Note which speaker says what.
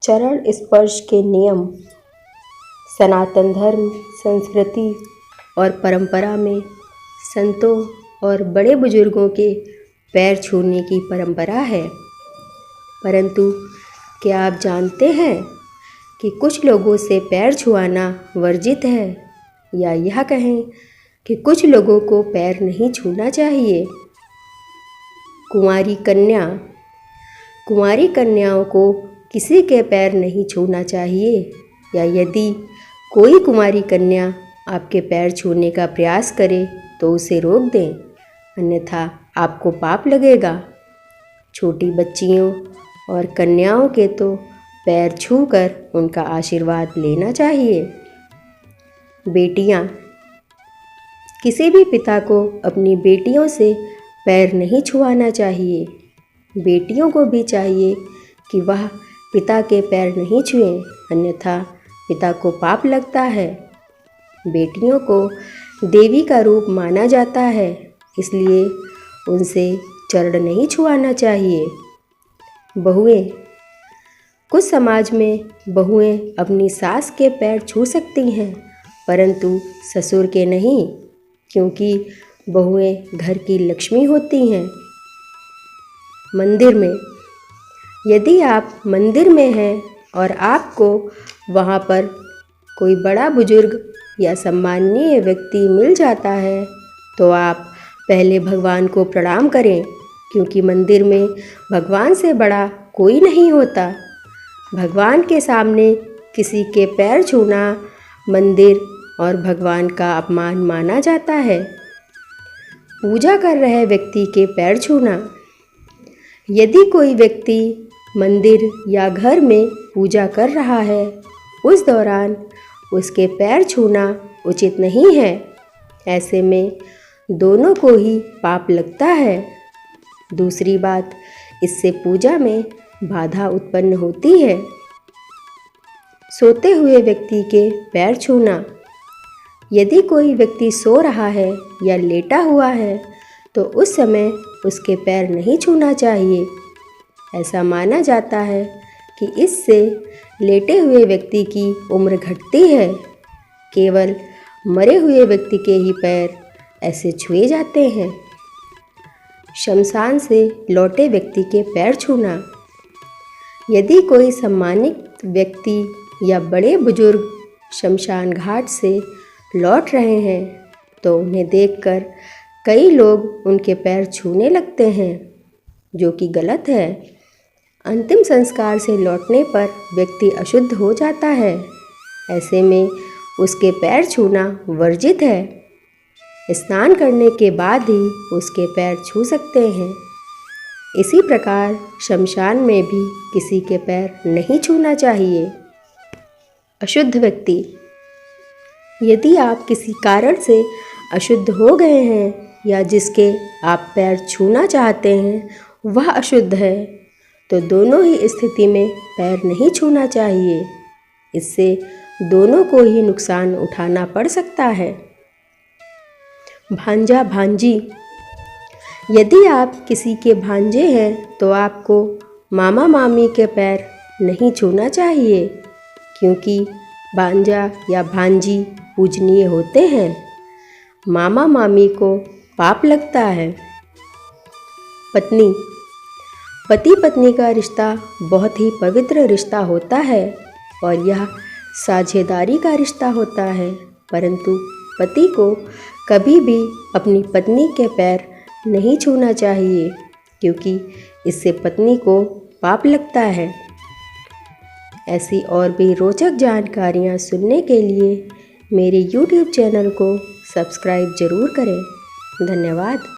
Speaker 1: चरण स्पर्श के नियम सनातन धर्म, संस्कृति और परंपरा में संतों और बड़े बुजुर्गों के पैर छूने की परंपरा है। परंतु क्या आप जानते हैं कि कुछ लोगों से पैर छुआना वर्जित है, या यह कहें कि कुछ लोगों को पैर नहीं छूना चाहिए। कुंवारी कन्याओं को किसी के पैर नहीं छूना चाहिए, या यदि कोई कुंवारी कन्या आपके पैर छूने का प्रयास करे तो उसे रोक दें, अन्यथा आपको पाप लगेगा। छोटी बच्चियों और कन्याओं के तो पैर छूकर उनका आशीर्वाद लेना चाहिए। बेटियां, किसी भी पिता को अपनी बेटियों से पैर नहीं छुआना चाहिए। बेटियों को भी चाहिए कि वह पिता के पैर नहीं छुएं, अन्यथा पिता को पाप लगता है। बेटियों को देवी का रूप माना जाता है, इसलिए उनसे चरण नहीं छुआना चाहिए। बहुएं, कुछ समाज में बहुएं अपनी सास के पैर छू सकती हैं, परंतु ससुर के नहीं, क्योंकि बहुएं घर की लक्ष्मी होती हैं। मंदिर में, यदि आप मंदिर में हैं और आपको वहाँ पर कोई बड़ा बुजुर्ग या सम्माननीय व्यक्ति मिल जाता है, तो आप पहले भगवान को प्रणाम करें, क्योंकि मंदिर में भगवान से बड़ा कोई नहीं होता। भगवान के सामने किसी के पैर छूना मंदिर और भगवान का अपमान माना जाता है। पूजा कर रहे व्यक्ति के पैर छूना, यदि कोई व्यक्ति मंदिर या घर में पूजा कर रहा है, उस दौरान उसके पैर छूना उचित नहीं है। ऐसे में दोनों को ही पाप लगता है। दूसरी बात, इससे पूजा में बाधा उत्पन्न होती है। सोते हुए व्यक्ति के पैर छूना, यदि कोई व्यक्ति सो रहा है या लेटा हुआ है तो उस समय उसके पैर नहीं छूना चाहिए। ऐसा माना जाता है कि इससे लेटे हुए व्यक्ति की उम्र घटती है। केवल मरे हुए व्यक्ति के ही पैर ऐसे छुए जाते हैं। शमशान से लौटे व्यक्ति के पैर छूना, यदि कोई सम्मानित व्यक्ति या बड़े बुजुर्ग शमशान घाट से लौट रहे हैं तो उन्हें देखकर कई लोग उनके पैर छूने लगते हैं, जो कि गलत है। अंतिम संस्कार से लौटने पर व्यक्ति अशुद्ध हो जाता है। ऐसे में उसके पैर छूना वर्जित है। स्नान करने के बाद ही उसके पैर छू सकते हैं। इसी प्रकार शमशान में भी किसी के पैर नहीं छूना चाहिए। अशुद्ध व्यक्ति, यदि आप किसी कारण से अशुद्ध हो गए हैं या जिसके आप पैर छूना चाहते हैं वह अशुद्ध है, तो दोनों ही स्थिति में पैर नहीं छूना चाहिए। इससे दोनों को ही नुकसान उठाना पड़ सकता है। भांजा भांजी, यदि आप किसी के भांजे हैं तो आपको मामा मामी के पैर नहीं छूना चाहिए, क्योंकि भांजा या भांजी पूजनीय होते हैं। मामा मामी को पाप लगता है। पत्नी, पति पत्नी का रिश्ता बहुत ही पवित्र रिश्ता होता है और यह साझेदारी का रिश्ता होता है, परंतु पति को कभी भी अपनी पत्नी के पैर नहीं छूना चाहिए, क्योंकि इससे पत्नी को पाप लगता है। ऐसी और भी रोचक जानकारियाँ सुनने के लिए मेरे YouTube चैनल को सब्सक्राइब ज़रूर करें। धन्यवाद।